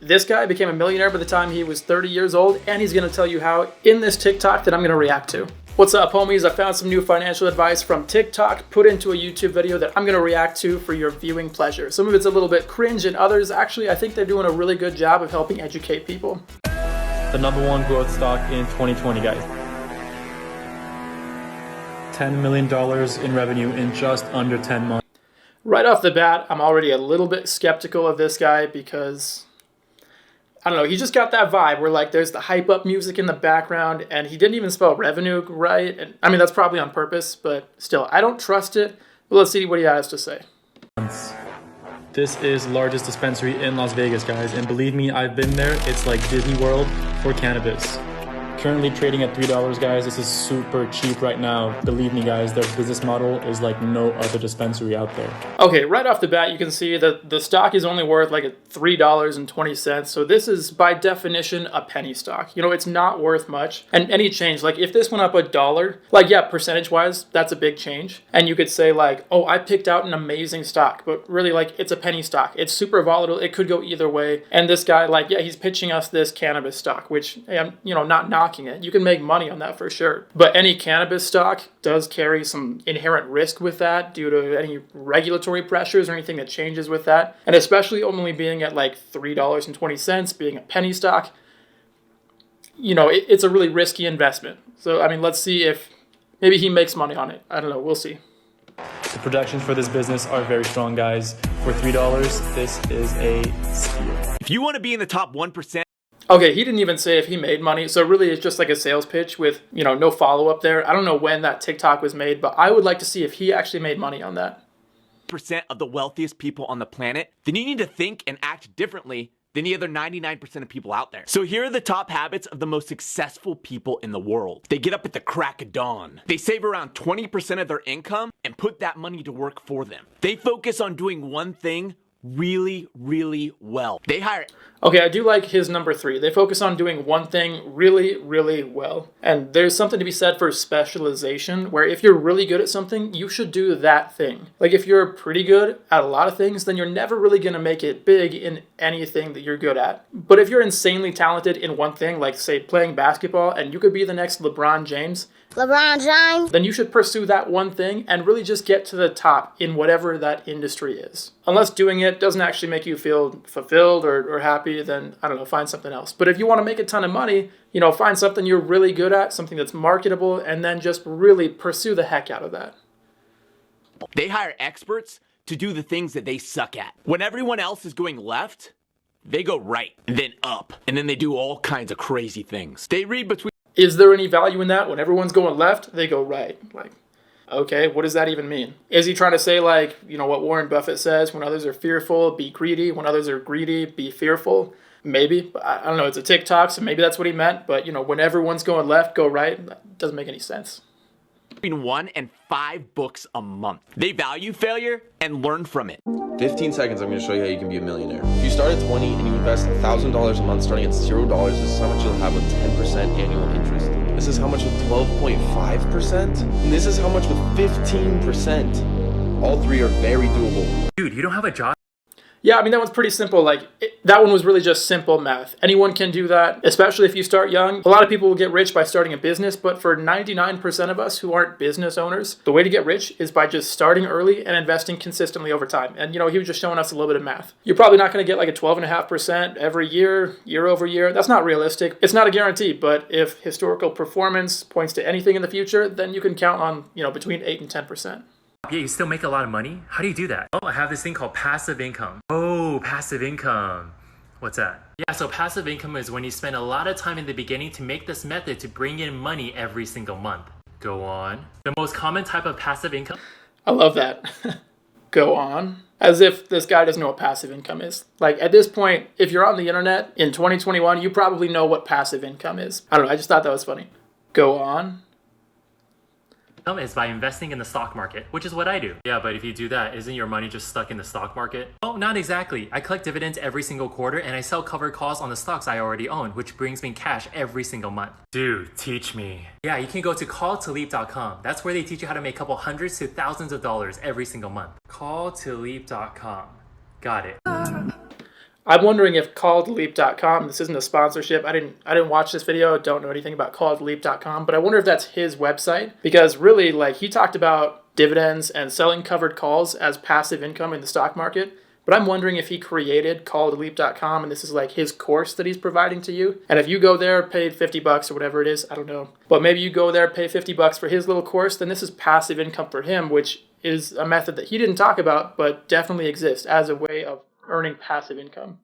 This guy became a millionaire by the time he was 30 years old, and he's gonna tell you how in this TikTok that I'm gonna react to. What's up, homies? I found some new financial advice from TikTok, put into a YouTube video that I'm gonna react to for your viewing pleasure. Some of it's a little bit cringe, and others, actually, I think they're doing a really good job of helping educate people. The #1 growth stock in 2020, guys. $10 million in revenue in just under 10 months. Right off the bat, I'm already a little bit skeptical of this guy because, I don't know, he just got that vibe where like there's the hype up music in the background and he didn't even spell revenue right. And I mean, that's probably on purpose, but still, I don't trust it. But let's see what he has to say. This is the largest dispensary in Las Vegas, guys. And believe me, I've been there. It's like Disney World for cannabis. Currently trading at $3, guys. This is super cheap right now. Believe me, guys, their business model is like no other dispensary out there. Okay, right off the bat, you can see that the stock is only worth like $3.20. So this is by definition a penny stock. You know, it's not worth much. And any change, like if this went up $1, like yeah, percentage-wise, that's a big change. And you could say like, oh, I picked out an amazing stock, but really like it's a penny stock. It's super volatile. It could go either way. And this guy, like, yeah, he's pitching us this cannabis stock, which I'm, you know, not knocking it. You can make money on that for sure. But any cannabis stock does carry some inherent risk with that due to any regulatory pressures or anything that changes with that. And especially only being at like $3.20, being a penny stock, you know, it's a really risky investment. So, I mean, let's see if maybe he makes money on it. I don't know. We'll see. The projections for this business are very strong, guys. For $3, this is a steal. If you want to be in the top 1%, okay, he didn't even say if he made money, so really it's just like a sales pitch with, you know, no follow-up there. I don't know when that TikTok was made, but I would like to see if he actually made money on that. percent of the wealthiest people on the planet, then you need to think and act differently than the other 99% of people out there. So here are the top habits of the most successful people in the world. They get up at the crack of dawn. They save around 20% of their income and put that money to work for them. They focus on doing one thing really, really well. They hire... Okay, I do like his number 3. They focus on doing one thing really, really well. And there's something to be said for specialization, where if you're really good at something, you should do that thing. Like if you're pretty good at a lot of things, then you're never really going to make it big in anything that you're good at. But if you're insanely talented in one thing, like say playing basketball, and you could be the next LeBron James, then you should pursue that one thing and really just get to the top in whatever that industry is. Unless doing it doesn't actually make you feel fulfilled or happy, then I don't know, find something else. But if you want to make a ton of money, you know, find something you're really good at, something that's marketable, and then just really pursue the heck out of that. They hire experts to do the things that they suck at. When everyone else is going left, they go right, and then up, and then they do all kinds of crazy things. They read between... Is there any value in that? When everyone's going left, they go right. Like, okay, what does that even mean? Is he trying to say like, you know, what Warren Buffett says, when others are fearful, be greedy. When others are greedy, be fearful. Maybe, but I don't know. It's a TikTok, so maybe that's what he meant. But, you know, when everyone's going left, go right. That doesn't make any sense. Between 1 and 5 books a month. They value failure and learn from it. 15 seconds, I'm going to show you how you can be a millionaire. If you start at 20 and you invest $1,000 a month starting at $0, this is how much you'll have with 10% annual interest. This is how much with 12.5%, and this is how much with 15%. All three are very doable. Dude, you don't have a job? Yeah, I mean, that one's pretty simple. Like, that one was really just simple math. Anyone can do that, especially if you start young. A lot of people will get rich by starting a business, but for 99% of us who aren't business owners, the way to get rich is by just starting early and investing consistently over time. And, you know, he was just showing us a little bit of math. You're probably not going to get like a 12.5% every year, year over year. That's not realistic. It's not a guarantee, but if historical performance points to anything in the future, then you can count on, you know, between 8 and 10%. Yeah, you still make a lot of money? How do you do that? Oh, I have this thing called passive income. Oh, passive income. What's that? Yeah, so passive income is when you spend a lot of time in the beginning to make this method to bring in money every single month. Go on. The most common type of passive income? I love that. Go on. As if this guy doesn't know what passive income is. Like, at this point, if you're on the internet in 2021, you probably know what passive income is. I don't know, I just thought that was funny. Go on. Is by investing in the stock market, which is what I do. Yeah, but if you do that, isn't your money just stuck in the stock market? Oh, not exactly. I collect dividends every single quarter and I sell covered calls on the stocks I already own, which brings me cash every single month. Dude, teach me. Yeah, you can go to calltoleap.com. That's where they teach you how to make a couple hundreds to thousands of dollars every single month. Calltoleap.com. Got it. I'm wondering if calledleap.com, this isn't a sponsorship. I didn't watch this video. Don't know anything about calledleap.com, but I wonder if that's his website, because really, like, he talked about dividends and selling covered calls as passive income in the stock market. But I'm wondering if he created calledleap.com and this is like his course that he's providing to you. And if you go there, paid $50 or whatever it is, I don't know. But maybe you go there, pay $50 for his little course, then this is passive income for him, which is a method that he didn't talk about, but definitely exists as a way of earning passive income.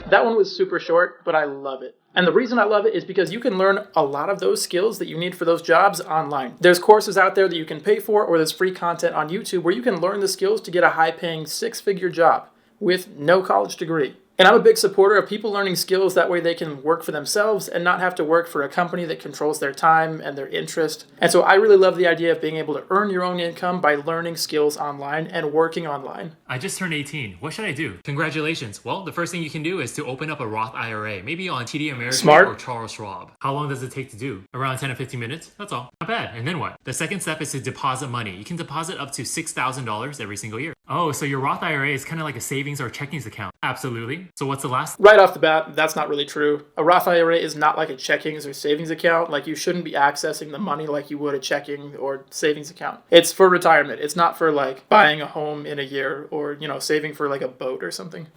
That one was super short, but I love it. And the reason I love it is because you can learn a lot of those skills that you need for those jobs online. There's courses out there that you can pay for, or there's free content on YouTube where you can learn the skills to get a high-paying six-figure job with no college degree. And I'm a big supporter of people learning skills, that way they can work for themselves and not have to work for a company that controls their time and their interest. And so I really love the idea of being able to earn your own income by learning skills online and working online. I just turned 18. What should I do? Congratulations. Well, the first thing you can do is to open up a Roth IRA, maybe on TD Ameritrade Smart. or Charles Schwab. How long does it take to do? Around 10 to 15 minutes? That's all. Not bad. And then what? The second step is to deposit money. You can deposit up to $6,000 every single year. Oh, so your Roth IRA is kind of like a savings or checkings account. Absolutely. So what's the last? Right off the bat, that's not really true. A Roth IRA is not like a checkings or savings account. Like, you shouldn't be accessing the money like you would a checking or savings account. It's for retirement. It's not for like buying a home in a year or, you know, saving for like a boat or something.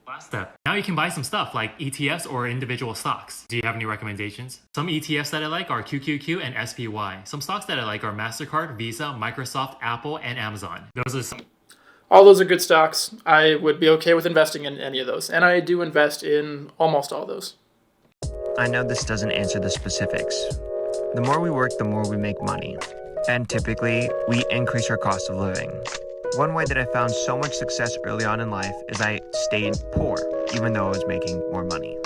Last step. Now you can buy some stuff like ETFs or individual stocks. Do you have any recommendations? Some ETFs that I like are QQQ and SPY. Some stocks that I like are MasterCard, Visa, Microsoft, Apple, and Amazon. Those are some. All those are good stocks. I would be okay with investing in any of those. And I do invest in almost all those. I know this doesn't answer the specifics. The more we work, the more we make money. And typically, we increase our cost of living. One way that I found so much success early on in life is I stayed poor, even though I was making more money.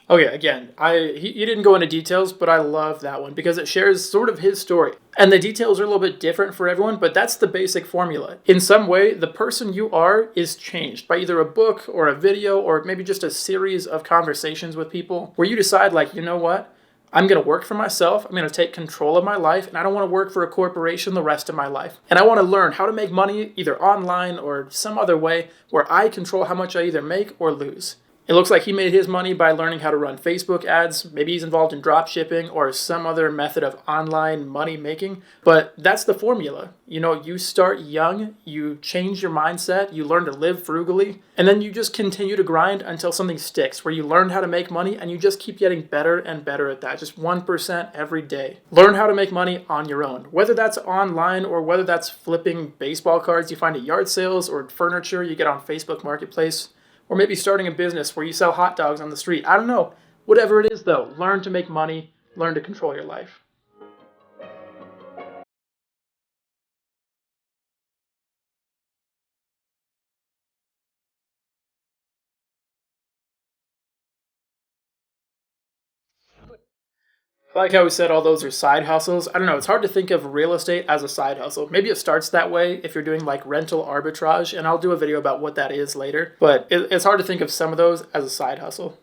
Okay, again, he didn't go into details, but I love that one because it shares sort of his story. And the details are a little bit different for everyone, but that's the basic formula. In some way, the person you are is changed by either a book or a video or maybe just a series of conversations with people where you decide, like, you know what? I'm going to work for myself. I'm going to take control of my life, and I don't want to work for a corporation the rest of my life. And I want to learn how to make money either online or some other way where I control how much I either make or lose. It looks like he made his money by learning how to run Facebook ads. Maybe he's involved in drop shipping or some other method of online money making. But that's the formula. You know, you start young, you change your mindset, you learn to live frugally, and then you just continue to grind until something sticks, where you learn how to make money and you just keep getting better and better at that, just 1% every day. Learn how to make money on your own, whether that's online or whether that's flipping baseball cards you find at yard sales or furniture you get on Facebook Marketplace. Or maybe starting a business where you sell hot dogs on the street. I don't know. Whatever it is, though, learn to make money, learn to control your life. I like how we said all those are side hustles. I don't know, it's hard to think of real estate as a side hustle. Maybe it starts that way if you're doing like rental arbitrage, and I'll do a video about what that is later. But it's hard to think of some of those as a side hustle.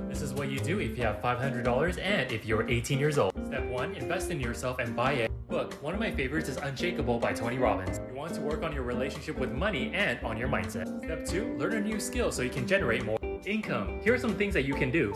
This is what you do if you have $500 and if you're 18 years old. Step 1, invest in yourself and buy a book. One of my favorites is Unshakable by Tony Robbins. You want to work on your relationship with money and on your mindset. Step 2, learn a new skill so you can generate more income. Here are some things that you can do.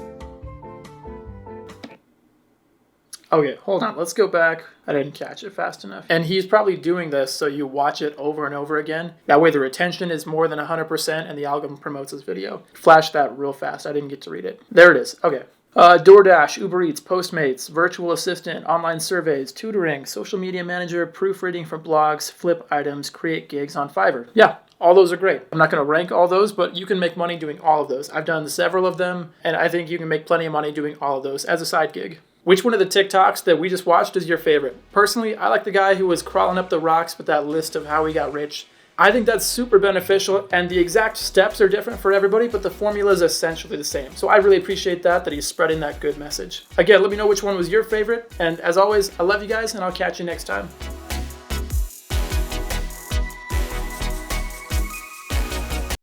Okay, hold on. Let's go back. I didn't catch it fast enough. And he's probably doing this so you watch it over and over again. That way the retention is more than 100% and the algorithm promotes his video. Flash that real fast. I didn't get to read it. There it is. Okay. DoorDash, Uber Eats, Postmates, virtual assistant, online surveys, tutoring, social media manager, proofreading for blogs, flip items, create gigs on Fiverr. Yeah. All those are great. I'm not going to rank all those, but you can make money doing all of those. I've done several of them, and I think you can make plenty of money doing all of those as a side gig. Which one of the TikToks that we just watched is your favorite? Personally, I like the guy who was crawling up the rocks with that list of how he got rich. I think that's super beneficial, and the exact steps are different for everybody, but the formula is essentially the same. So I really appreciate that he's spreading that good message. Again, let me know which one was your favorite, and as always, I love you guys, and I'll catch you next time.